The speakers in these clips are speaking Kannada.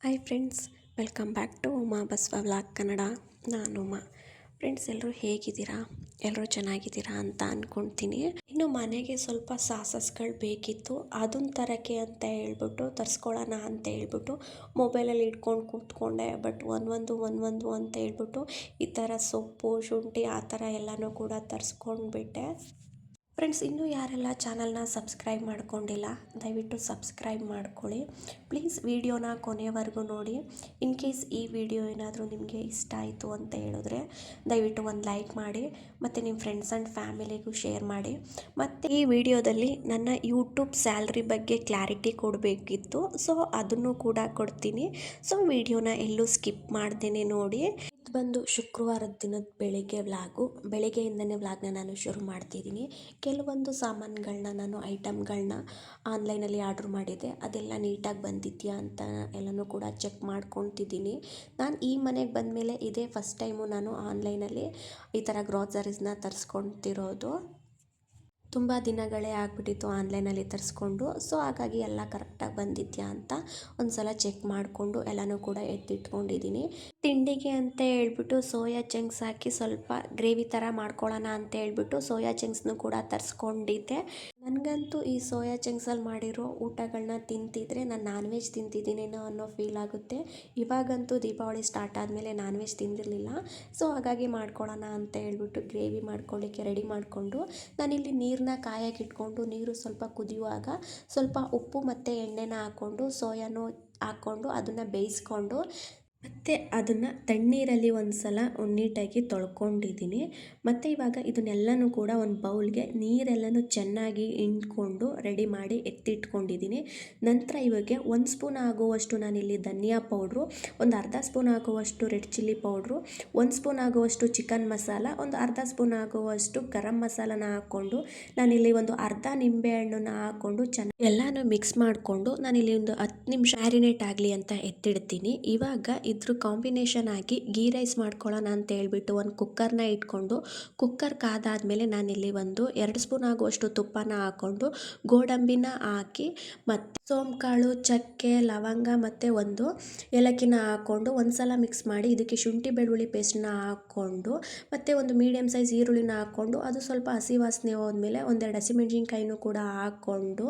Hi friends, welcome back to Uma Basava vlog Kannada. ನಾನು ಉಮಾ. ಫ್ರೆಂಡ್ಸ್, ಎಲ್ಲರೂ ಹೇಗಿದ್ದೀರಾ? ಎಲ್ಲರೂ ಚೆನ್ನಾಗಿದ್ದೀರಾ ಅಂತ ಅಂದ್ಕೊಳ್ತೀನಿ. ಇನ್ನು ಮನೆಗೆ ಸ್ವಲ್ಪ ಸಾಸಸ್ಗಳು ಬೇಕಿತ್ತು, ಅದನ್ನ ತರೋಕ್ಕೆ ಅಂತ ಹೇಳ್ಬಿಟ್ಟು ತರಿಸ್ಕೊಳ್ಳೋಣ ಅಂತ ಹೇಳ್ಬಿಟ್ಟು ಮೊಬೈಲಲ್ಲಿ ಇಟ್ಕೊಂಡು ಕೂತ್ಕೊಂಡೆ. ಬಟ್ ಒಂದೊಂದು ಅಂತ ಹೇಳ್ಬಿಟ್ಟು ಈ ಥರ ಸೊಪ್ಪು ಶುಂಠಿ ಆ ಥರ ಎಲ್ಲನೂ ಕೂಡ ತರಿಸ್ಕೊಂಡ್ಬಿಟ್ಟೆ. ಫ್ರೆಂಡ್ಸ್, ಇನ್ನೂ ಯಾರೆಲ್ಲ ಚಾನಲ್ನ ಸಬ್ಸ್ಕ್ರೈಬ್ ಮಾಡ್ಕೊಂಡಿಲ್ಲ, ದಯವಿಟ್ಟು ಸಬ್ಸ್ಕ್ರೈಬ್ ಮಾಡ್ಕೊಳ್ಳಿ. ಪ್ಲೀಸ್ ವಿಡಿಯೋನ ಕೊನೆಯವರೆಗೂ ನೋಡಿ. ಇನ್ ಕೇಸ್ ಈ ವಿಡಿಯೋ ಏನಾದರೂ ನಿಮಗೆ ಇಷ್ಟ ಆಯಿತು ಅಂತ ಹೇಳಿದ್ರೆ ದಯವಿಟ್ಟು ಒಂದು ಲೈಕ್ ಮಾಡಿ, ಮತ್ತು ನಿಮ್ಮ ಫ್ರೆಂಡ್ಸ್ ಆ್ಯಂಡ್ ಫ್ಯಾಮಿಲಿಗೂ ಶೇರ್ ಮಾಡಿ. ಮತ್ತು ಈ ವಿಡಿಯೋದಲ್ಲಿ ನನ್ನ ಯೂಟ್ಯೂಬ್ ಸ್ಯಾಲ್ರಿ ಬಗ್ಗೆ ಕ್ಲಾರಿಟಿ ಕೊಡಬೇಕಿತ್ತು, ಸೊ ಅದನ್ನು ಕೂಡ ಕೊಡ್ತೀನಿ. ಸೊ ವಿಡಿಯೋನ ಎಲ್ಲೂ ಸ್ಕಿಪ್ ಮಾಡ್ದೇನೆ ನೋಡಿ. ಇದು ಬಂದು ಶುಕ್ರವಾರದ ದಿನದ ಬೆಳಿಗ್ಗೆಯಿಂದನೇ ವ್ಲಾಗ್ನ ನಾನು ಶುರು ಮಾಡ್ತಿದ್ದೀನಿ. ಕೆಲವೊಂದು ಸಾಮಾನುಗಳನ್ನ ನಾನು ಐಟಮ್ಗಳನ್ನ ಆನ್ಲೈನಲ್ಲಿ ಆರ್ಡ್ರ್ ಮಾಡಿದ್ದೆ, ಅದೆಲ್ಲ ನೀಟಾಗಿ ಬಂದಿದೆಯಾ ಅಂತ ಎಲ್ಲನೂ ಕೂಡ ಚೆಕ್ ಮಾಡ್ಕೊತಿದ್ದೀನಿ. ನಾನು ಈ ಮನೆಗೆ ಬಂದಮೇಲೆ ಇದೇ ಫಸ್ಟ್ ಟೈಮು ನಾನು ಆನ್ಲೈನಲ್ಲಿ ಈ ಥರ ಗ್ರಾಸರೀಸ್ನ ತರಿಸ್ಕೊತಿರೋದು. ತುಂಬ ದಿನಗಳೇ ಆಗಿಬಿಟ್ಟಿತ್ತು ಆನ್ಲೈನಲ್ಲಿ ತರಿಸ್ಕೊಂಡು. ಸೊ ಹಾಗಾಗಿ ಎಲ್ಲ ಕರೆಕ್ಟಾಗಿ ಬಂದಿದೆಯಾ ಅಂತ ಒಂದು ಸಲ ಚೆಕ್ ಮಾಡಿಕೊಂಡು ಎಲ್ಲನೂ ಕೂಡ ಎತ್ತಿಟ್ಕೊಂಡಿದ್ದೀನಿ. ತಿಂಡಿಗೆ ಅಂತ ಹೇಳ್ಬಿಟ್ಟು ಸೋಯಾ ಚಂಕ್ಸ್ ಹಾಕಿ ಸ್ವಲ್ಪ ಗ್ರೇವಿ ಥರ ಮಾಡ್ಕೊಳ್ಳೋಣ ಅಂತ ಹೇಳ್ಬಿಟ್ಟು ಸೋಯಾ ಚಂಕ್ಸ್ನು ಕೂಡ ತರಿಸ್ಕೊಂಡಿದ್ದೆ. ನನಗಂತೂ ಈ ಸೋಯಾ ಚಂಕ್ಸಲ್ಲಿ ಮಾಡಿರೋ ಊಟಗಳನ್ನ ತಿಂತಿದ್ರೆ ನಾನು ನಾನ್ ವೆಜ್ ತಿಂತಿದ್ದೀನೇನೋ ಅನ್ನೋ ಫೀಲ್ ಆಗುತ್ತೆ. ಇವಾಗಂತೂ ದೀಪಾವಳಿ ಸ್ಟಾರ್ಟ್ ಆದಮೇಲೆ ನಾನ್ ವೆಜ್ ತಿಂದಿರಲಿಲ್ಲ. ಸೊ ಹಾಗಾಗಿ ಮಾಡ್ಕೊಳ್ಳೋಣ ಅಂತ ಹೇಳ್ಬಿಟ್ಟು ಗ್ರೇವಿ ಮಾಡ್ಕೊಳ್ಳಿಕ್ಕೆ ರೆಡಿ ಮಾಡಿಕೊಂಡು ನಾನಿಲ್ಲಿ ನೀರನ್ನ ಕಾಯಕ್ಕೆ ಇಟ್ಕೊಂಡು, ನೀರು ಸ್ವಲ್ಪ ಕುದಿಯುವಾಗ ಸ್ವಲ್ಪ ಉಪ್ಪು ಮತ್ತು ಎಣ್ಣೆನ ಹಾಕ್ಕೊಂಡು ಸೋಯಾನು ಹಾಕ್ಕೊಂಡು ಅದನ್ನು ಬೇಯಿಸ್ಕೊಂಡು ಮತ್ತು ಅದನ್ನು ತಣ್ಣೀರಲ್ಲಿ ಒಂದು ಸಲ ನೀಟಾಗಿ ತೊಳ್ಕೊಂಡಿದ್ದೀನಿ. ಮತ್ತು ಇವಾಗ ಇದನ್ನೆಲ್ಲನೂ ಕೂಡ ಒಂದು ಬೌಲ್ಗೆ ನೀರೆಲ್ಲನೂ ಚೆನ್ನಾಗಿ ಹಿಂಡ್ಕೊಂಡು ರೆಡಿ ಮಾಡಿ ಎತ್ತಿಟ್ಕೊಂಡಿದ್ದೀನಿ. ನಂತರ ಇವಾಗ 1 ಸ್ಪೂನ್ ಆಗುವಷ್ಟು ನಾನಿಲ್ಲಿ ಧನಿಯಾ ಪೌಡ್ರು, ಒಂದು ಅರ್ಧ ಸ್ಪೂನ್ ಆಗುವಷ್ಟು ರೆಡ್ ಚಿಲ್ಲಿ ಪೌಡ್ರು, 1 ಸ್ಪೂನ್ ಆಗುವಷ್ಟು ಚಿಕನ್ ಮಸಾಲ, ಒಂದು ಅರ್ಧ ಸ್ಪೂನ್ ಆಗುವಷ್ಟು ಗರಂ ಮಸಾಲನ ಹಾಕ್ಕೊಂಡು ನಾನಿಲ್ಲಿ ಒಂದು ಅರ್ಧ ನಿಂಬೆ ಹಣ್ಣನ್ನು ಹಾಕ್ಕೊಂಡು ಚೆನ್ನಾಗಿ ಎಲ್ಲನೂ ಮಿಕ್ಸ್ ಮಾಡಿಕೊಂಡು ನಾನಿಲ್ಲಿ ಒಂದು 10 ನಿಮಿಷ ಮ್ಯಾರಿನೇಟ್ ಆಗಲಿ ಅಂತ ಎತ್ತಿಡ್ತೀನಿ. ಇವಾಗ ಇದ್ರ ಕಾಂಬಿನೇಷನ್ ಆಗಿ ಗೀ ರೈಸ್ ಮಾಡ್ಕೊಳ್ಳೋಣ ಅಂತ ಹೇಳ್ಬಿಟ್ಟು ಒಂದು ಕುಕ್ಕರ್ನ ಇಟ್ಕೊಂಡು, ಕುಕ್ಕರ್ ಕಾದಾದಮೇಲೆ ನಾನಿಲ್ಲಿ ಒಂದು 2 ಸ್ಪೂನ್ ಆಗುವಷ್ಟು ತುಪ್ಪನ ಹಾಕ್ಕೊಂಡು ಗೋಡಂಬಿನ ಹಾಕಿ ಮತ್ತು ಸೋಂಕಾಳು, ಚಕ್ಕೆ, ಲವಂಗ ಮತ್ತು ಒಂದು ಏಲಕ್ಕಿನ ಹಾಕ್ಕೊಂಡು ಒಂದು ಸಲ ಮಿಕ್ಸ್ ಮಾಡಿ ಇದಕ್ಕೆ ಶುಂಠಿ ಬೆಳ್ಳುಳ್ಳಿ ಪೇಸ್ಟನ್ನ ಹಾಕ್ಕೊಂಡು ಮತ್ತು ಒಂದು ಮೀಡಿಯಮ್ ಸೈಜ್ ಈರುಳ್ಳಿನ ಹಾಕ್ಕೊಂಡು ಅದು ಸ್ವಲ್ಪ ಹಸಿ ವಾಸನೆ ಹೋದ್ಮೇಲೆ 1-2 ಹಸಿಮೆಣ್ಸಿನ್ಕಾಯಿನೂ ಕೂಡ ಹಾಕ್ಕೊಂಡು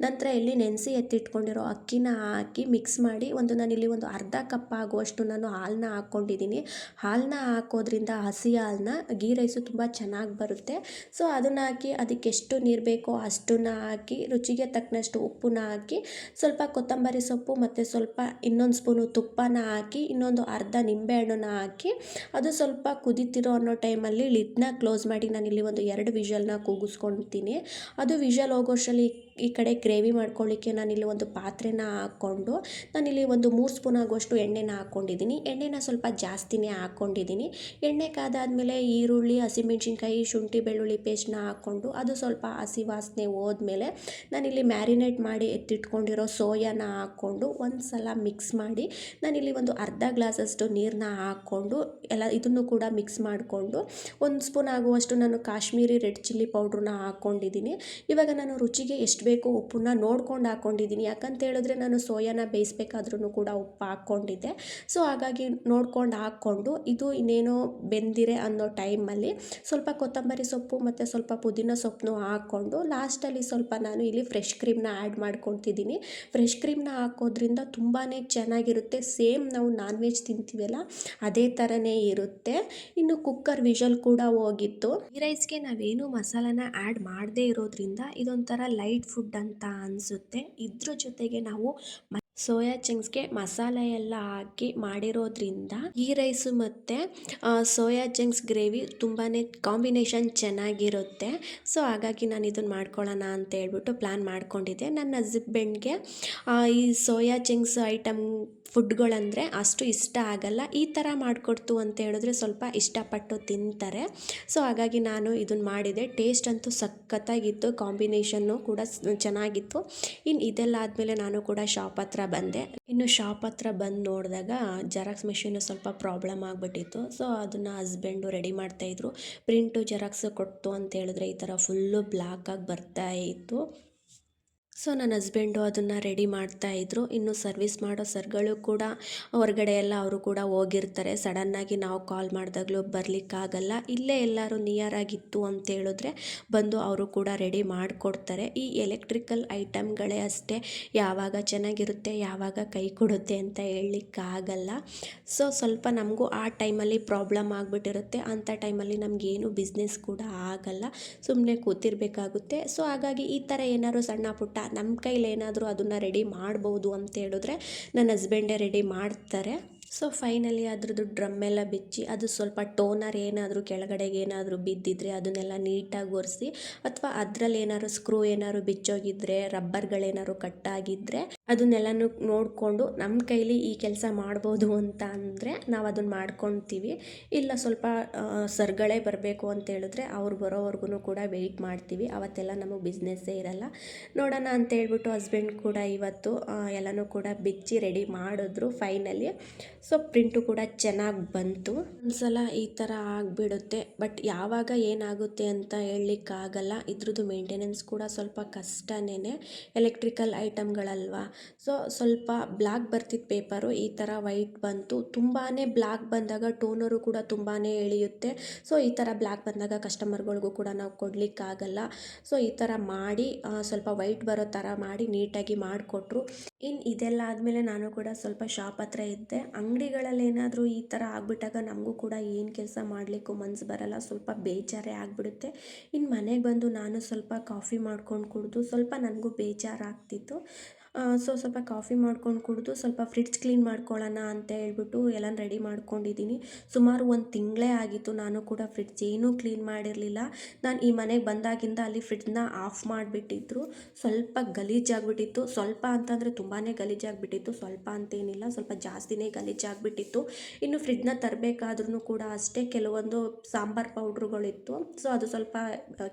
ನಂತರ ಇಲ್ಲಿ ನೆನೆಸಿ ಎತ್ತಿಟ್ಕೊಂಡಿರೋ ಅಕ್ಕಿನ ಹಾಕಿ ಮಿಕ್ಸ್ ಮಾಡಿ ನಾನಿಲ್ಲಿ ಒಂದು ಅರ್ಧ ಕಪ್ ಆಗುವಷ್ಟು ನಾನು ಹಾಲನ್ನ ಹಾಕ್ಕೊಂಡಿದ್ದೀನಿ. ಹಾಲನ್ನ ಹಾಕೋದ್ರಿಂದ ಹಸಿ ಹಾಲನ್ನ ಗೀ ರೈಸು ತುಂಬ ಚೆನ್ನಾಗಿ ಬರುತ್ತೆ. ಸೊ ಅದನ್ನು ಹಾಕಿ ಅದಕ್ಕೆ ಎಷ್ಟು ನೀರು ಬೇಕೋ ಅಷ್ಟನ್ನು ಹಾಕಿ ರುಚಿಗೆ ತಕ್ಕನಷ್ಟು ಉಪ್ಪನ್ನ ಹಾಕಿ ಸ್ವಲ್ಪ ಕೊತ್ತಂಬರಿ ಸೊಪ್ಪು ಮತ್ತು ಸ್ವಲ್ಪ ಇನ್ನೊಂದು ಸ್ಪೂನು ತುಪ್ಪನ ಹಾಕಿ ಇನ್ನೊಂದು ಅರ್ಧ ನಿಂಬೆಹಣ್ಣನ್ನ ಹಾಕಿ ಅದು ಸ್ವಲ್ಪ ಕುದೀತಿರೋ ಅನ್ನೋ ಟೈಮಲ್ಲಿ ಲಿಡ್ನ ಕ್ಲೋಸ್ ಮಾಡಿ ನಾನಿಲ್ಲಿ ಒಂದು 2 ವಿಷಲ್ನ ಕೂಗಿಸ್ಕೊಳ್ತೀನಿ. ಅದು ವಿಷಲ್ ಹೋಗೋಷ್ಟರಲ್ಲಿ ಈ ಕಡೆ ಗ್ರೇವಿ ಮಾಡ್ಕೊಳ್ಳಿಕ್ಕೆ ನಾನಿಲ್ಲಿ ಒಂದು ಪಾತ್ರೆನ ಹಾಕ್ಕೊಂಡು ನಾನಿಲ್ಲಿ ಒಂದು 3 ಸ್ಪೂನ್ ಆಗುವಷ್ಟು ಎಣ್ಣೆನ ಹಾಕ್ಕೊಂಡಿದ್ದೀನಿ. ಎಣ್ಣೆನ ಸ್ವಲ್ಪ ಜಾಸ್ತಿನೇ ಹಾಕ್ಕೊಂಡಿದ್ದೀನಿ. ಎಣ್ಣೆ ಕಾದಾದಮೇಲೆ ಈರುಳ್ಳಿ, ಹಸಿಮೆಣ್ಸಿನ್ಕಾಯಿ, ಶುಂಠಿ ಬೆಳ್ಳುಳ್ಳಿ ಪೇಸ್ಟ್ನ ಹಾಕ್ಕೊಂಡು ಅದು ಸ್ವಲ್ಪ ಹಸಿ ವಾಸನೆ ಹೋದ್ಮೇಲೆ ನಾನಿಲ್ಲಿ ಮ್ಯಾರಿನೇಟ್ ಮಾಡಿ ಎತ್ತಿಟ್ಕೊಂಡಿರೋ ಸೋಯಾನ ಹಾಕ್ಕೊಂಡು ಒಂದು ಸಲ ಮಿಕ್ಸ್ ಮಾಡಿ ನಾನಿಲ್ಲಿ ಒಂದು ಅರ್ಧ ಗ್ಲಾಸಷ್ಟು ನೀರನ್ನ ಹಾಕ್ಕೊಂಡು ಎಲ್ಲ ಇದನ್ನು ಕೂಡ ಮಿಕ್ಸ್ ಮಾಡಿಕೊಂಡು 1 ಸ್ಪೂನ್ ಆಗುವಷ್ಟು ನಾನು ಕಾಶ್ಮೀರಿ ರೆಡ್ ಚಿಲ್ಲಿ ಪೌಡ್ರನ್ನ ಹಾಕ್ಕೊಂಡಿದ್ದೀನಿ. ಇವಾಗ ನಾನು ರುಚಿಗೆ ಎಷ್ಟು ಬೇಕೋ ಉಪ್ಪನ್ನ ನೋಡ್ಕೊಂಡು ಹಾಕ್ಕೊಂಡಿದ್ದೀನಿ. ಯಾಕಂತ ಹೇಳಿದ್ರೆ ನಾನು ಸೋಯಾನ ಬೇಯಿಸ್ಬೇಕಾದ್ರೂ ಕೂಡ ಉಪ್ಪು ಹಾಕ್ಕೊಂಡಿದ್ದೆ. ಸೊ ಹಾಗಾಗಿ ನೋಡ್ಕೊಂಡು ಹಾಕ್ಕೊಂಡು ಇದು ಇನ್ನೇನೋ ಬೆಂದಿರೆ ಅನ್ನೋ ಟೈಮಲ್ಲಿ ಸ್ವಲ್ಪ ಕೊತ್ತಂಬರಿ ಸೊಪ್ಪು ಮತ್ತು ಸ್ವಲ್ಪ ಪುದೀನ ಸೊಪ್ಪನ್ನು ಹಾಕ್ಕೊಂಡು ಲಾಸ್ಟಲ್ಲಿ ಸ್ವಲ್ಪ ನಾನು ಇಲ್ಲಿ ಫ್ರೆಶ್ ಕ್ರೀಮ್ನ ಆ್ಯಡ್ ಮಾಡ್ಕೊತಿದ್ದೀನಿ. ಫ್ರೆಶ್ ಕ್ರೀಮ್ನ ಹಾಕೋದ್ರಿಂದ ತುಂಬಾ ಚೆನ್ನಾಗಿರುತ್ತೆ. ಸೇಮ್ ನಾವು ನಾನ್ ವೆಜ್ ತಿಂತೀವಲ್ಲ ಅದೇ ಥರನೇ ಇರುತ್ತೆ. ಇನ್ನು ಕುಕ್ಕರ್ ವಿಷಲ್ ಕೂಡ ಹೋಗಿತ್ತು. ಈ ರೈಸ್ಗೆ ನಾವೇನು ಮಸಾಲಾನ ಆ್ಯಡ್ ಮಾಡದೇ ಇರೋದ್ರಿಂದ ಇದೊಂಥರ ಲೈಟ್ ಫುಡ್ ಅಂತ ಅನಿಸುತ್ತೆ. ಇದ್ರ ಜೊತೆಗೆ ನಾವು ಸೋಯಾ ಚಂಕ್ಸ್ಗೆ ಮಸಾಲೆ ಎಲ್ಲ ಹಾಕಿ ಮಾಡಿರೋದ್ರಿಂದ ಈ ರೈಸು ಮತ್ತು ಸೋಯಾ ಚಂಕ್ಸ್ ಗ್ರೇವಿ ತುಂಬಾ ಕಾಂಬಿನೇಷನ್ ಚೆನ್ನಾಗಿರುತ್ತೆ. ಸೊ ಹಾಗಾಗಿ ನಾನು ಇದನ್ನು ಮಾಡ್ಕೊಳ್ಳೋಣ ಅಂತ ಹೇಳ್ಬಿಟ್ಟು ಪ್ಲ್ಯಾನ್ ಮಾಡ್ಕೊಂಡಿದ್ದೆ. ನನ್ನ ಹಸ್ಬೆಂಡ್ಗೆ ಈ ಸೋಯಾ ಚಂಕ್ಸ್ ಐಟಮ್ ಫುಡ್ಗಳಂದರೆ ಅಷ್ಟು ಇಷ್ಟ ಆಗಲ್ಲ. ಈ ಥರ ಮಾಡಿಕೊಡ್ತು ಅಂತ ಹೇಳಿದ್ರೆ ಸ್ವಲ್ಪ ಇಷ್ಟಪಟ್ಟು ತಿಂತಾರೆ. ಸೊ ಹಾಗಾಗಿ ನಾನು ಇದನ್ನು ಮಾಡಿದೆ. ಟೇಸ್ಟ್ ಅಂತೂ ಸಖತ್ತಾಗಿತ್ತು, ಕಾಂಬಿನೇಷನ್ನು ಕೂಡ ಚೆನ್ನಾಗಿತ್ತು. ಇನ್ನು ಇದೆಲ್ಲ ಆದಮೇಲೆ ನಾನು ಕೂಡ ಶಾಪ್ ಹತ್ರ ಬಂದೆ. ಇನ್ನು ಶಾಪ್ ಹತ್ರ ಬಂದು ನೋಡಿದಾಗ ಜೆರಾಕ್ಸ್ ಮೆಷಿನು ಸ್ವಲ್ಪ ಪ್ರಾಬ್ಲಮ್ ಆಗಿಬಿಟ್ಟಿತ್ತು. ಸೊ ಅದನ್ನು ಹಸ್ಬೆಂಡು ರೆಡಿ ಮಾಡ್ತಾಯಿದ್ರು. ಪ್ರಿಂಟು ಜೆರಾಕ್ಸ್ ಕೊಟ್ಟು ಅಂತ ಹೇಳಿದ್ರೆ ಈ ಥರ ಫುಲ್ಲು ಬ್ಲ್ಯಾಕಾಗಿ ಬರ್ತಾ ಇತ್ತು. ಸೊ ನನ್ನ ಹಸ್ಬೆಂಡು ಅದನ್ನು ರೆಡಿ ಮಾಡ್ತಾಯಿದ್ರು. ಇನ್ನು ಸರ್ವಿಸ್ ಮಾಡೋ ಸರ್ಗಳು ಕೂಡ ಹೊರಗಡೆ ಎಲ್ಲ ಅವರು ಕೂಡ ಹೋಗಿರ್ತಾರೆ. ಸಡನ್ನಾಗಿ ನಾವು ಕಾಲ್ ಮಾಡಿದಾಗಲೂ ಬರಲಿಕ್ಕಾಗಲ್ಲ. ಇಲ್ಲೇ ಎಲ್ಲರೂ ನಿಯರ್ ಆಗಿತ್ತು ಅಂತ ಹೇಳಿದ್ರೆ ಬಂದು ಅವರು ಕೂಡ ರೆಡಿ ಮಾಡಿಕೊಡ್ತಾರೆ. ಈ ಎಲೆಕ್ಟ್ರಿಕಲ್ ಐಟಮ್ಗಳೇ ಅಷ್ಟೇ, ಯಾವಾಗ ಚೆನ್ನಾಗಿರುತ್ತೆ ಯಾವಾಗ ಕೈ ಕೊಡುತ್ತೆ ಅಂತ ಹೇಳಲಿಕ್ಕಾಗಲ್ಲ. ಸೊ ಸ್ವಲ್ಪ ನಮಗೂ ಆ ಟೈಮಲ್ಲಿ ಪ್ರಾಬ್ಲಮ್ ಆಗಿಬಿಟ್ಟಿರುತ್ತೆ. ಅಂಥ ಟೈಮಲ್ಲಿ ನಮಗೇನು ಬಿಸ್ನೆಸ್ ಕೂಡ ಆಗಲ್ಲ, ಸುಮ್ಮನೆ ಕೂತಿರ್ಬೇಕಾಗುತ್ತೆ. ಸೊ ಹಾಗಾಗಿ ಈ ಥರ ಏನಾದ್ರು ಸಣ್ಣ ಪುಟ್ಟ ನಮ್ಮ ಕೈಲಿ ಏನಾದರೂ ಅದನ್ನು ರೆಡಿ ಮಾಡ್ಬೋದು ಅಂತ ಹೇಳಿದ್ರೆ ನನ್ನ ಹಸ್ಬೆಂಡೇ ರೆಡಿ ಮಾಡ್ತಾರೆ. ಸೊ ಫೈನಲಿ ಅದ್ರದ್ದು ಡ್ರಮ್ ಎಲ್ಲ ಬಿಚ್ಚಿ ಅದು ಸ್ವಲ್ಪ ಟೋನರ್ ಏನಾದರೂ ಕೆಳಗಡೆಗೆ ಏನಾದರೂ ಬಿದ್ದಿದ್ರೆ ಅದನ್ನೆಲ್ಲ ನೀಟಾಗಿ ಒರೆಸಿ, ಅಥವಾ ಅದರಲ್ಲಿ ಏನಾದ್ರು ಸ್ಕ್ರೂ ಏನಾದ್ರು ಬಿಚ್ಚೋಗಿದ್ರೆ, ರಬ್ಬರ್ಗಳೇನಾದ್ರು ಕಟ್ಟಾಗಿದ್ದರೆ ಅದನ್ನೆಲ್ಲನೂ ನೋಡಿಕೊಂಡು ನಮ್ಮ ಕೈಲಿ ಈ ಕೆಲಸ ಮಾಡ್ಬೋದು ಅಂತ ಅಂದರೆ ನಾವು ಅದನ್ನು ಮಾಡ್ಕೊತೀವಿ. ಇಲ್ಲ ಸ್ವಲ್ಪ ಸರ್ಗಳೇ ಬರಬೇಕು ಅಂತ ಹೇಳಿದ್ರೆ ಅವ್ರು ಬರೋವರೆಗೂ ಕೂಡ ವೆಯ್ಟ್ ಮಾಡ್ತೀವಿ. ಅವತ್ತೆಲ್ಲ ನಮಗೆ ಬಿಸ್ನೆಸ್ಸೇ ಇರಲ್ಲ. ನೋಡೋಣ ಅಂತ ಹೇಳ್ಬಿಟ್ಟು ಹಸ್ಬೆಂಡ್ ಕೂಡ ಇವತ್ತು ಎಲ್ಲನೂ ಕೂಡ ಬಿಚ್ಚಿ ರೆಡಿ ಮಾಡಿದ್ರು ಫೈನಲಿ. ಸೊ ಪ್ರಿಂಟು ಕೂಡ ಚೆನ್ನಾಗಿ ಬಂತು. ಒಂದ್ಸಲ ಈ ಥರ ಆಗಿಬಿಡುತ್ತೆ, ಬಟ್ ಯಾವಾಗ ಏನಾಗುತ್ತೆ ಅಂತ ಹೇಳಲಿಕ್ಕಾಗಲ್ಲ. ಇದ್ರದ್ದು ಮೇಂಟೆನೆನ್ಸ್ ಕೂಡ ಸ್ವಲ್ಪ ಕಷ್ಟನೇ, ಎಲೆಕ್ಟ್ರಿಕಲ್ ಐಟಮ್ಗಳಲ್ವಾ. ಸೊ ಸ್ವಲ್ಪ ಬ್ಲ್ಯಾಕ್ ಬರ್ತಿತ್ತು ಪೇಪರು, ಈ ಥರ ವೈಟ್ ಬಂತು. ತುಂಬಾ ಬ್ಲ್ಯಾಕ್ ಬಂದಾಗ ಟೋನರು ಕೂಡ ತುಂಬಾ ಎಳೆಯುತ್ತೆ. ಸೊ ಈ ಥರ ಬ್ಲ್ಯಾಕ್ ಬಂದಾಗ ಕಸ್ಟಮರ್ಗಳಿಗೂ ಕೂಡ ನಾವು ಕೊಡಲಿಕ್ಕಾಗಲ್ಲ. ಸೊ ಈ ಥರ ಮಾಡಿ ಸ್ವಲ್ಪ ವೈಟ್ ಬರೋ ಥರ ಮಾಡಿ ನೀಟಾಗಿ ಮಾಡಿಕೊಟ್ರು. ಇನ್ನು ಇದೆಲ್ಲ ಆದಮೇಲೆ ನಾನು ಕೂಡ ಸ್ವಲ್ಪ ಶಾಪ್ ಹತ್ರ ಇದ್ದೆ. ಅಂಗಡಿಗಳಲ್ಲಿ ಏನಾದರೂ ಈ ಥರ ಆಗಿಬಿಟ್ಟಾಗ ನಮಗೂ ಕೂಡ ಏನು ಕೆಲಸ ಮಾಡಲಿಕ್ಕೂ ಮನಸ್ಸು ಬರಲ್ಲ, ಸ್ವಲ್ಪ ಬೇಜಾರೇ ಆಗಿಬಿಡುತ್ತೆ. ಇನ್ನು ಮನೆಗೆ ಬಂದು ನಾನು ಸ್ವಲ್ಪ ಕಾಫಿ ಮಾಡ್ಕೊಂಡು ಕುಡಿದು ಸ್ವಲ್ಪ ನನಗೂ ಬೇಜಾರಾಗ್ತಿತ್ತು. ಸೊ ಸ್ವಲ್ಪ ಕಾಫಿ ಮಾಡ್ಕೊಂಡು ಕುಡಿದು ಸ್ವಲ್ಪ ಫ್ರಿಡ್ಜ್ ಕ್ಲೀನ್ ಮಾಡ್ಕೊಳ್ಳೋಣ ಅಂತ ಹೇಳ್ಬಿಟ್ಟು ಎಲ್ಲ ರೆಡಿ ಮಾಡ್ಕೊಂಡಿದ್ದೀನಿ. ಸುಮಾರು ಒಂದು ತಿಂಗಳೇ ಆಗಿತ್ತು ನಾನು ಕೂಡ ಫ್ರಿಡ್ಜ್ ಏನೂ ಕ್ಲೀನ್ ಮಾಡಿರಲಿಲ್ಲ. ನಾನು ಈ ಮನೆಗೆ ಬಂದಾಗಿಂದ ಅಲ್ಲಿ ಫ್ರಿಡ್ಜ್ನ ಆಫ್ ಮಾಡಿಬಿಟ್ಟಿದ್ರು. ಸ್ವಲ್ಪ ಗಲೀಜಾಗಿಬಿಟ್ಟಿತ್ತು. ಸ್ವಲ್ಪ ಅಂತಂದರೆ ತುಂಬಾ ಗಲೀಜಾಗಿಬಿಟ್ಟಿತ್ತು, ಸ್ವಲ್ಪ ಅಂತೇನಿಲ್ಲ, ಸ್ವಲ್ಪ ಜಾಸ್ತಿನೇ ಗಲೀಜಾಗಿಬಿಟ್ಟಿತ್ತು. ಇನ್ನು ಫ್ರಿಡ್ಜ್ನ ತರಬೇಕಾದ್ರೂ ಕೂಡ ಅಷ್ಟೇ, ಕೆಲವೊಂದು ಸಾಂಬಾರು ಪೌಡ್ರುಗಳಿತ್ತು. ಸೊ ಅದು ಸ್ವಲ್ಪ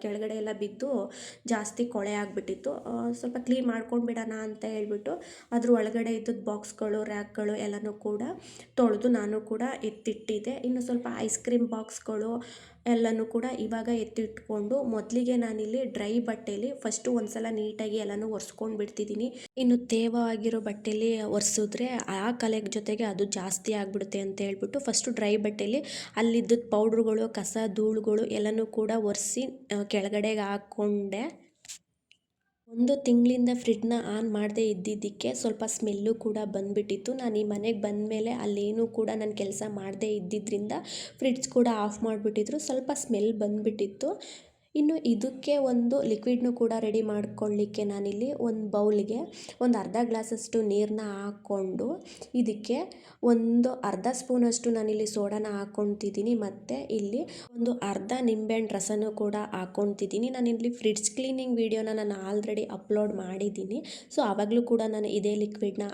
ಕೆಳಗಡೆ ಎಲ್ಲ ಬಿದ್ದು ಜಾಸ್ತಿ ಕೊಳೆ ಆಗಿಬಿಟ್ಟಿತ್ತು. ಸ್ವಲ್ಪ ಕ್ಲೀನ್ ಮಾಡ್ಕೊಂಡು ಬಿಡೋಣ ಅಂತ ಹೇಳ್ಬಿಟ್ಟು ಅದ್ರ ಒಳಗಡೆ ಇದ್ದದ್ದು ಬಾಕ್ಸ್ಗಳು, ರ್ಯಾಕ್ಗಳು ಎಲ್ಲನೂ ಕೂಡ ತೊಳೆದು ನಾನು ಕೂಡ ಎತ್ತಿಟ್ಟಿದ್ದೆ. ಇನ್ನು ಸ್ವಲ್ಪ ಐಸ್ ಕ್ರೀಮ್ ಬಾಕ್ಸ್ಗಳು ಎಲ್ಲನೂ ಕೂಡ ಇವಾಗ ಎತ್ತಿಟ್ಕೊಂಡು, ಮೊದಲಿಗೆ ನಾನಿಲ್ಲಿ ಡ್ರೈ ಬಟ್ಟೆಯಲ್ಲಿ ಫಸ್ಟು ಒಂದ್ಸಲ ನೀಟಾಗಿ ಎಲ್ಲನೂ ಒರೆಸ್ಕೊಂಡು ಬಿಡ್ತಿದ್ದೀನಿ. ಇನ್ನು ತೇವವಾಗಿರೋ ಬಟ್ಟೆಯಲ್ಲಿ ಒರೆಸಿದ್ರೆ ಆ ಕಲೆ ಜೊತೆಗೆ ಅದು ಜಾಸ್ತಿ ಆಗಿಬಿಡುತ್ತೆ ಅಂತ ಹೇಳ್ಬಿಟ್ಟು ಫಸ್ಟು ಡ್ರೈ ಬಟ್ಟೆಯಲ್ಲಿ ಅಲ್ಲಿದ್ದದ್ದು ಪೌಡ್ರುಗಳು, ಕಸ, ಧೂಳುಗಳು ಎಲ್ಲನೂ ಕೂಡ ಒರೆಸಿ ಕೆಳಗಡೆಗೆ ಹಾಕ್ಕೊಂಡೆ. ಒಂದು ತಿಂಗಳಿಂದ ಫ್ರಿಡ್ಜ್ನ ಆನ್ ಮಾಡದೇ ಇದ್ದಿದ್ದಕ್ಕೆ ಸ್ವಲ್ಪ ಸ್ಮೆಲ್ಲು ಕೂಡ ಬಂದುಬಿಟ್ಟಿತ್ತು. ನಾನು ಈ ಮನೆಗೆ ಬಂದಮೇಲೆ ಅಲ್ಲೇನೂ ಕೂಡ ನಾನು ಕೆಲಸ ಮಾಡದೇ ಇದ್ದಿದ್ದರಿಂದ ಫ್ರಿಡ್ಜ್ ಕೂಡ ಆಫ್ ಮಾಡಿಬಿಟ್ಟಿದ್ರು. ಸ್ವಲ್ಪ ಸ್ಮೆಲ್ ಬಂದುಬಿಟ್ಟಿತ್ತು. ಇನ್ನು ಇದಕ್ಕೆ ಒಂದು ಲಿಕ್ವಿಡ್ನು ಕೂಡ ರೆಡಿ ಮಾಡ್ಕೊಳ್ಳಿಕ್ಕೆ ನಾನಿಲ್ಲಿ ಒಂದು ಬೌಲಿಗೆ ಒಂದು ಅರ್ಧ ಗ್ಲಾಸಷ್ಟು ನೀರನ್ನ ಹಾಕ್ಕೊಂಡು ಇದಕ್ಕೆ ಒಂದು ಅರ್ಧ ಸ್ಪೂನಷ್ಟು ನಾನಿಲ್ಲಿ ಸೋಡಾನ ಹಾಕ್ಕೊತಿದ್ದೀನಿ. ಮತ್ತು ಇಲ್ಲಿ ಒಂದು ಅರ್ಧ ನಿಂಬೆಹಣ್ಣು ರಸನೂ ಕೂಡ ಹಾಕ್ಕೊತಿದ್ದೀನಿ. ನಾನಿಲ್ಲಿ ಫ್ರಿಡ್ಜ್ ಕ್ಲೀನಿಂಗ್ ವೀಡಿಯೋನ ನಾನು ಆಲ್ರೆಡಿ ಅಪ್ಲೋಡ್ ಮಾಡಿದ್ದೀನಿ. ಸೊ ಆವಾಗಲೂ ಕೂಡ ನಾನು ಇದೇ ಲಿಕ್ವಿಡ್ನ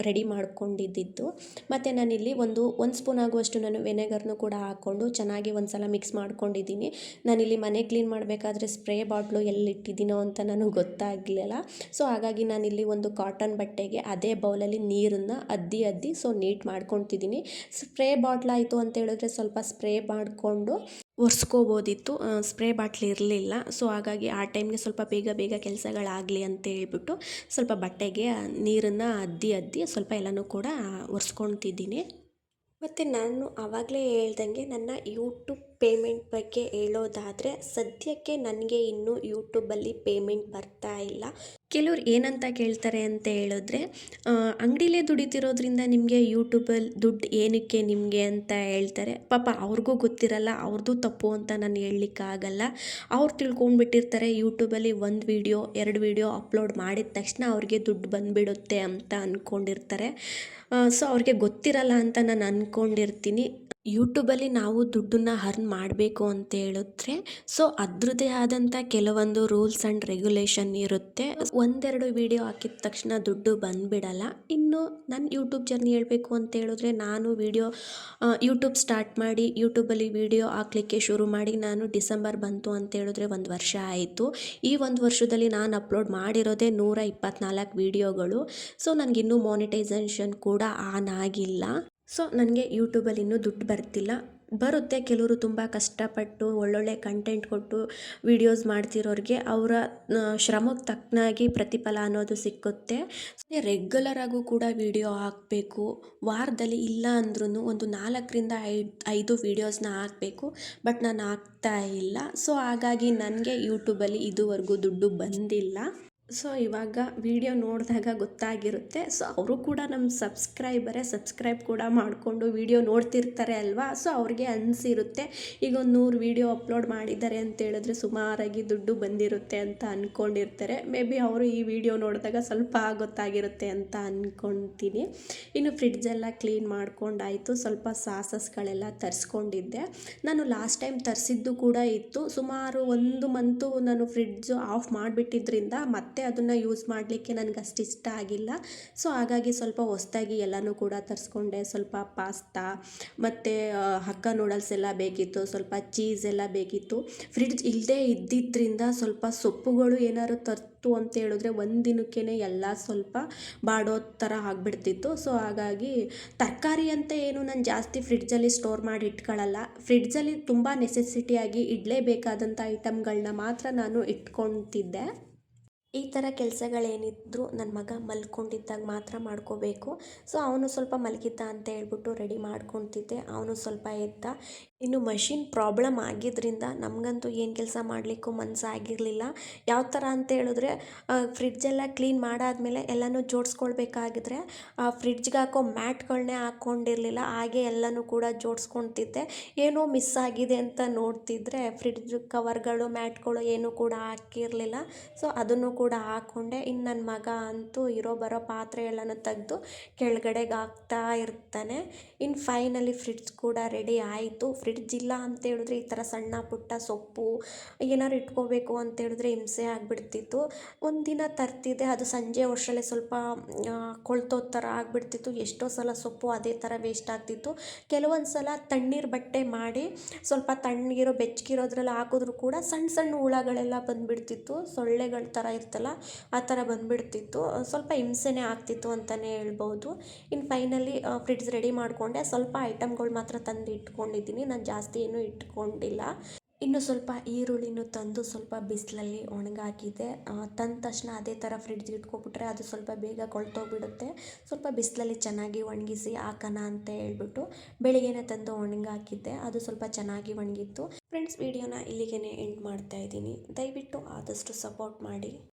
ರೆಡಿ ಮಾಡ್ಕೊಂಡಿದ್ದು. ಮತ್ತು ನಾನಿಲ್ಲಿ ಒಂದು ಸ್ಪೂನ್ ಆಗುವಷ್ಟು ನಾನು ವೆನೆಗರ್ನು ಕೂಡ ಹಾಕ್ಕೊಂಡು ಚೆನ್ನಾಗಿ ಒಂದು ಸಲ ಮಿಕ್ಸ್ ಮಾಡ್ಕೊಂಡಿದ್ದೀನಿ. ನಾನಿಲ್ಲಿ ಮನೆ ಕ್ಲೀನ್ ಮಾಡಬೇಕಾದ್ರೆ ಸ್ಪ್ರೇ ಬಾಟ್ಲು ಎಲ್ಲಿಟ್ಟಿದ್ದೀನೋ ಅಂತ ನನಗೆ ಗೊತ್ತಾಗಲಿಲ್ಲ. ಸೊ ಹಾಗಾಗಿ ನಾನಿಲ್ಲಿ ಒಂದು ಕಾಟನ್ ಬಟ್ಟೆಗೆ ಅದೇ ಬೌಲಲ್ಲಿ ನೀರನ್ನು ಅದ್ದಿ ಸೊ ನೀಟ್ ಮಾಡ್ಕೊತಿದ್ದೀನಿ. ಸ್ಪ್ರೇ ಬಾಟ್ಲಾಯಿತು ಅಂತ ಹೇಳಿದ್ರೆ ಸ್ವಲ್ಪ ಸ್ಪ್ರೇ ಮಾಡಿಕೊಂಡು ಒರೆಸ್ಕೋಬೋದಿತ್ತು. ಸ್ಪ್ರೇ ಬಾಟ್ಲ್ ಇರಲಿಲ್ಲ. ಸೊ ಹಾಗಾಗಿ ಆ ಟೈಮ್ಗೆ ಸ್ವಲ್ಪ ಬೇಗ ಕೆಲಸಗಳಾಗಲಿ ಅಂತ ಹೇಳ್ಬಿಟ್ಟು ಸ್ವಲ್ಪ ಬಟ್ಟೆಗೆ ನೀರನ್ನು ಅದ್ದಿ ಸ್ವಲ್ಪ ಎಲ್ಲನೂ ಕೂಡ ಒರೆಸ್ಕೊತಿದ್ದೀನಿ. ಮತ್ತು ನಾನು ಆವಾಗಲೇ ಹೇಳ್ದಂಗೆ ನನ್ನ ಯೂಟ್ಯೂಬ್ ಪೇಮೆಂಟ್ ಬಗ್ಗೆ ಹೇಳೋದಾದರೆ ಸದ್ಯಕ್ಕೆ ನನಗೆ ಇನ್ನೂ ಯೂಟ್ಯೂಬಲ್ಲಿ ಪೇಮೆಂಟ್ ಬರ್ತಾ ಇಲ್ಲ. ಕೆಲವ್ರು ಏನಂತ ಕೇಳ್ತಾರೆ ಅಂತ ಹೇಳಿದ್ರೆ, ಅಂಗಡಿಲೇ ದುಡಿತಿರೋದ್ರಿಂದ ನಿಮಗೆ ಯೂಟ್ಯೂಬಲ್ಲಿ ದುಡ್ಡು ಏನಕ್ಕೆ ನಿಮಗೆ ಅಂತ ಹೇಳ್ತಾರೆ. ಪಾಪ ಅವ್ರಿಗೂ ಗೊತ್ತಿರಲ್ಲ, ಅವ್ರದ್ದು ತಪ್ಪು ಅಂತ ನಾನು ಹೇಳಲಿಕ್ಕಾಗಲ್ಲ. ಅವ್ರು ತಿಳ್ಕೊಂಡ್ಬಿಟ್ಟಿರ್ತಾರೆ ಯೂಟ್ಯೂಬಲ್ಲಿ 1 ವೀಡಿಯೋ 2 ವೀಡಿಯೋ ಅಪ್ಲೋಡ್ ಮಾಡಿದ ತಕ್ಷಣ ಅವ್ರಿಗೆ ದುಡ್ಡು ಬಂದುಬಿಡುತ್ತೆ ಅಂತ ಅಂದ್ಕೊಂಡಿರ್ತಾರೆ. ಸೊ ಅವ್ರಿಗೆ ಗೊತ್ತಿರಲ್ಲ ಅಂತ ನಾನು ಅಂದ್ಕೊಂಡಿರ್ತೀನಿ. ಯೂಟ್ಯೂಬಲ್ಲಿ ನಾವು ದುಡ್ಡನ್ನು ಅರ್ನ್ ಮಾಡಬೇಕು ಅಂತ ಹೇಳಿದ್ರೆ ಸೊ ಅದ್ರದ್ದೇ ಆದಂಥ ಕೆಲವೊಂದು ರೂಲ್ಸ್ ಆ್ಯಂಡ್ ರೆಗ್ಯುಲೇಷನ್ ಇರುತ್ತೆ. 1-2 ವೀಡಿಯೋ ಹಾಕಿದ ತಕ್ಷಣ ದುಡ್ಡು ಬಂದುಬಿಡಲ್ಲ. ಇನ್ನು ನನ್ನ ಯೂಟ್ಯೂಬ್ ಜರ್ನಿ ಹೇಳಬೇಕು ಅಂತ ಹೇಳಿದ್ರೆ, ನಾನು ಯೂಟ್ಯೂಬ್ ಸ್ಟಾರ್ಟ್ ಮಾಡಿ ಯೂಟ್ಯೂಬಲ್ಲಿ ವೀಡಿಯೋ ಹಾಕಲಿಕ್ಕೆ ಶುರು ಮಾಡಿ ನಾನು ಡಿಸೆಂಬರ್ ಬಂತು ಅಂತ ಹೇಳಿದ್ರೆ 1 ವರ್ಷ ಆಯಿತು. ಈ 1 ವರ್ಷದಲ್ಲಿ ನಾನು ಅಪ್ಲೋಡ್ ಮಾಡಿರೋದೇ 124 ವೀಡಿಯೋಗಳು. ಸೊ ನನಗಿನ್ನೂ ಮಾನಿಟೈಸೇಷನ್ ಕೂಡ ಆನ್ ಆಗಿಲ್ಲ. ಸೊ ನನಗೆ ಯೂಟ್ಯೂಬಲ್ಲಿ ಇನ್ನೂ ದುಡ್ಡು ಬರ್ತಿಲ್ಲ. ಬರುತ್ತೆ. ಕೆಲವರು ತುಂಬ ಕಷ್ಟಪಟ್ಟು ಒಳ್ಳೊಳ್ಳೆ ಕಂಟೆಂಟ್ ಕೊಟ್ಟು ವಿಡಿಯೋಸ್ ಮಾಡ್ತಿರೋರಿಗೆ ಅವರ ಶ್ರಮಕ್ಕೆ ತಕ್ಕನಾಗಿ ಪ್ರತಿಫಲ ಅನ್ನೋದು ಸಿಕ್ಕುತ್ತೆ. ರೆಗ್ಯುಲರ್ ಆಗೂ ಕೂಡ ವಿಡಿಯೋ ಹಾಕಬೇಕು. ವಾರದಲ್ಲಿ ಇಲ್ಲ ಅಂದ್ರೂ ಒಂದು 4ರಿಂದ 5 ವಿಡಿಯೋಸ್ನ ಹಾಕಬೇಕು. ಬಟ್ ನಾನು ಹಾಕ್ತಾ ಇಲ್ಲ. ಸೊ ಹಾಗಾಗಿ ನನಗೆ ಯೂಟ್ಯೂಬಲ್ಲಿ ಇದುವರೆಗೂ ದುಡ್ಡು ಬಂದಿಲ್ಲ. ಸೊ ಇವಾಗ ವಿಡಿಯೋ ನೋಡಿದಾಗ ಗೊತ್ತಾಗಿರುತ್ತೆ. ಸೊ ಅವರು ಕೂಡ ನಮ್ಮ ಸಬ್ಸ್ಕ್ರೈಬ್ ಕೂಡ ಮಾಡಿಕೊಂಡು ವಿಡಿಯೋ ನೋಡ್ತಿರ್ತಾರೆ ಅಲ್ವಾ. ಸೊ ಅವ್ರಿಗೆ ಅನಿಸಿರುತ್ತೆ ಈಗ ಒಂದು 100 ವಿಡಿಯೋ ಅಪ್ಲೋಡ್ ಮಾಡಿದ್ದಾರೆ ಅಂತ ಹೇಳಿದ್ರೆ ಸುಮಾರಾಗಿ ದುಡ್ಡು ಬಂದಿರುತ್ತೆ ಅಂತ ಅಂದ್ಕೊಂಡಿರ್ತಾರೆ. ಮೇ ಬಿ ಅವರು ಈ ವಿಡಿಯೋ ನೋಡಿದಾಗ ಸ್ವಲ್ಪ ಗೊತ್ತಾಗಿರುತ್ತೆ ಅಂತ ಅಂದ್ಕೊಳ್ತೀನಿ. ಇನ್ನು ಫ್ರಿಡ್ಜೆಲ್ಲ ಕ್ಲೀನ್ ಮಾಡ್ಕೊಂಡಾಯಿತು. ಸ್ವಲ್ಪ ಸಾಸಸ್ಗಳೆಲ್ಲ ತರಿಸ್ಕೊಂಡಿದ್ದೆ. ನಾನು ಲಾಸ್ಟ್ ಟೈಮ್ ತರಿಸಿದ್ದು ಕೂಡ ಇತ್ತು. ಸುಮಾರು 1 ಮಂತು ನಾನು ಫ್ರಿಡ್ಜು ಆಫ್ ಮಾಡಿಬಿಟ್ಟಿದ್ರಿಂದ ಮತ್ತೆ ಅದನ್ನು ಯೂಸ್ ಮಾಡಲಿಕ್ಕೆ ನನಗೆ ಅಷ್ಟು ಇಷ್ಟ ಆಗಿಲ್ಲ. ಸೊ ಹಾಗಾಗಿ ಸ್ವಲ್ಪ ಹೊಸದಾಗಿ ಎಲ್ಲನೂ ಕೂಡ ತರಿಸ್ಕೊಂಡೆ. ಸ್ವಲ್ಪ ಪಾಸ್ತಾ ಮತ್ತು ಹಕ್ಕ ನೂಡಲ್ಸ್ ಎಲ್ಲ ಬೇಕಿತ್ತು, ಸ್ವಲ್ಪ ಚೀಸ್ ಎಲ್ಲ ಬೇಕಿತ್ತು. ಫ್ರಿಡ್ಜ್ ಇಲ್ಲದೆ ಇದ್ದಿದ್ದರಿಂದ ಸ್ವಲ್ಪ ಸೊಪ್ಪುಗಳು ಏನಾದ್ರು ತರ್ತು ಅಂತ ಹೇಳಿದ್ರೆ ಒಂದು ದಿನಕ್ಕೇ ಎಲ್ಲ ಸ್ವಲ್ಪ ಬಾಡೋ ಥರ ಆಗಿಬಿಡ್ತಿತ್ತು. ಸೊ ಹಾಗಾಗಿ ತರಕಾರಿ ಅಂತ ಏನು ನಾನು ಜಾಸ್ತಿ ಫ್ರಿಡ್ಜಲ್ಲಿ ಸ್ಟೋರ್ ಮಾಡಿ ಇಟ್ಕೊಳ್ಳಲ್ಲ. ಫ್ರಿಡ್ಜಲ್ಲಿ ತುಂಬ ನೆಸೆಸಿಟಿಯಾಗಿ ಇಡಲೇಬೇಕಾದಂಥ ಐಟಮ್ಗಳನ್ನ ಮಾತ್ರ ನಾನು ಇಟ್ಕೊತಿದ್ದೆ. ಈ ಥರ ಕೆಲಸಗಳೇನಿದ್ರು ನನ್ನ ಮಗ ಮಲ್ಕೊಂಡಿದ್ದಾಗ ಮಾತ್ರ ಮಾಡ್ಕೋಬೇಕು. ಸೊ ಅವನು ಸ್ವಲ್ಪ ಮಲಗಿದ್ದ ಅಂತ ಹೇಳ್ಬಿಟ್ಟು ರೆಡಿ ಮಾಡ್ಕೊತಿದ್ದೆ. ಅವನು ಸ್ವಲ್ಪ ಎದ್ದ. ಇನ್ನು ಮಷಿನ್ ಪ್ರಾಬ್ಲಮ್ ಆಗಿದ್ದರಿಂದ ನಮಗಂತೂ ಏನು ಕೆಲಸ ಮಾಡಲಿಕ್ಕೂ ಮನಸ್ಸಾಗಿರಲಿಲ್ಲ. ಯಾವ ಥರ ಅಂತ ಹೇಳಿದ್ರೆ ಫ್ರಿಡ್ಜೆಲ್ಲ ಕ್ಲೀನ್ ಮಾಡಾದಮೇಲೆ ಎಲ್ಲನೂ ಜೋಡಿಸ್ಕೊಳ್ಬೇಕಾಗಿದ್ರೆ ಫ್ರಿಡ್ಜ್ಗೆ ಹಾಕೋ ಮ್ಯಾಟ್ಗಳನ್ನೇ ಹಾಕ್ಕೊಂಡಿರಲಿಲ್ಲ. ಹಾಗೆ ಎಲ್ಲನೂ ಕೂಡ ಜೋಡಿಸ್ಕೊತಿದ್ದೆ. ಏನೋ ಮಿಸ್ ಆಗಿದೆ ಅಂತ ನೋಡ್ತಿದ್ರೆ ಫ್ರಿಡ್ಜ್ ಕವರ್ಗಳು ಮ್ಯಾಟ್ಗಳು ಏನೂ ಕೂಡ ಹಾಕಿರಲಿಲ್ಲ. ಸೊ ಅದನ್ನು ಕೂಡ ಹಾಕ್ಕೊಂಡೆ. ಇನ್ನು ನನ್ನ ಮಗ ಅಂತೂ ಇರೋ ಬರೋ ಪಾತ್ರೆ ಎಲ್ಲನೂ ತೆಗೆದು ಕೆಳಗಡೆಗೆ ಹಾಕ್ತಾ ಇರ್ತಾನೆ. ಇನ್ನು ಫೈನಲಿ ಫ್ರಿಡ್ಜ್ ಕೂಡ ರೆಡಿ ಆಯಿತು. ಫ್ರಿಡ್ಜ್ ಇಲ್ಲ ಅಂತ ಹೇಳಿದ್ರೆ ಈ ಥರ ಸಣ್ಣ ಪುಟ್ಟ ಸೊಪ್ಪು ಏನಾದ್ರು ಇಟ್ಕೋಬೇಕು ಅಂತ ಹೇಳಿದ್ರೆ ಹಿಂಸೆ ಆಗಿಬಿಡ್ತಿತ್ತು. ಒಂದಿನ ತರ್ತಿದ್ದೆ, ಅದು ಸಂಜೆ ವರ್ಷಲ್ಲೇ ಸ್ವಲ್ಪ ಕೊಳ್ತೋ ಥರ ಆಗಿಬಿಡ್ತಿತ್ತು. ಎಷ್ಟೋ ಸಲ ಸೊಪ್ಪು ಅದೇ ಥರ ವೇಸ್ಟ್ ಆಗ್ತಿತ್ತು. ಕೆಲವೊಂದು ಸಲ ತಣ್ಣೀರು ಬಟ್ಟೆ ಮಾಡಿ ಸ್ವಲ್ಪ ತಣ್ಣಗಿರೋ ಬೆಚ್ಚಗಿರೋದ್ರಲ್ಲಿ ಹಾಕಿದ್ರು ಕೂಡ ಸಣ್ಣ ಸಣ್ಣ ಹುಳಗಳೆಲ್ಲ ಬಂದುಬಿಡ್ತಿತ್ತು. ಸೊಳ್ಳೆಗಳ ಥರ ಇರ್ತಲ್ಲ ಆ ಥರ ಬಂದುಬಿಡ್ತಿತ್ತು. ಸ್ವಲ್ಪ ಹಿಂಸೆನೇ ಆಗ್ತಿತ್ತು ಅಂತಲೇ ಹೇಳ್ಬೋದು. ಇನ್ನು ಫೈನಲಿ ಫ್ರಿಡ್ಜ್ ರೆಡಿ ಮಾಡಿಕೊಂಡೆ. ಸ್ವಲ್ಪ ಐಟಮ್ಗಳು ಮಾತ್ರ ತಂದು ಇಟ್ಕೊಂಡಿದ್ದೀನಿ. ನಾನು ಜಾಸ್ತಿ ಏನೂ ಇಟ್ಕೊಂಡಿಲ್ಲ. ಇನ್ನು ಸ್ವಲ್ಪ ಈರುಳ್ಳಿನೂ ತಂದು ಸ್ವಲ್ಪ ಬಿಸಿಲಲ್ಲಿ ಒಣಗಾಕಿದ್ದೆ. ತಂದ ತಕ್ಷಣ ಅದೇ ಥರ ಫ್ರಿಡ್ಜ್ಗೆ ಇಟ್ಕೊಬಿಟ್ರೆ ಅದು ಸ್ವಲ್ಪ ಬೇಗ ಕೊಳ್ತೋಗ್ಬಿಡುತ್ತೆ. ಸ್ವಲ್ಪ ಬಿಸಿಲಲ್ಲಿ ಚೆನ್ನಾಗಿ ಒಣಗಿಸಿ ಹಾಕೋಣ ಅಂತ ಹೇಳ್ಬಿಟ್ಟು ಬೆಳಿಗ್ಗೆನೇ ತಂದು ಒಣಗಾಕಿದ್ದೆ. ಅದು ಸ್ವಲ್ಪ ಚೆನ್ನಾಗಿ ಒಣಗಿತ್ತು. ಫ್ರೆಂಡ್ಸ್, ವಿಡಿಯೋನ ಇಲ್ಲಿಗೆ ಎಂಡ್ ಮಾಡ್ತಾ ಇದ್ದೀನಿ. ದಯವಿಟ್ಟು ಆದಷ್ಟು ಸಪೋರ್ಟ್ ಮಾಡಿ.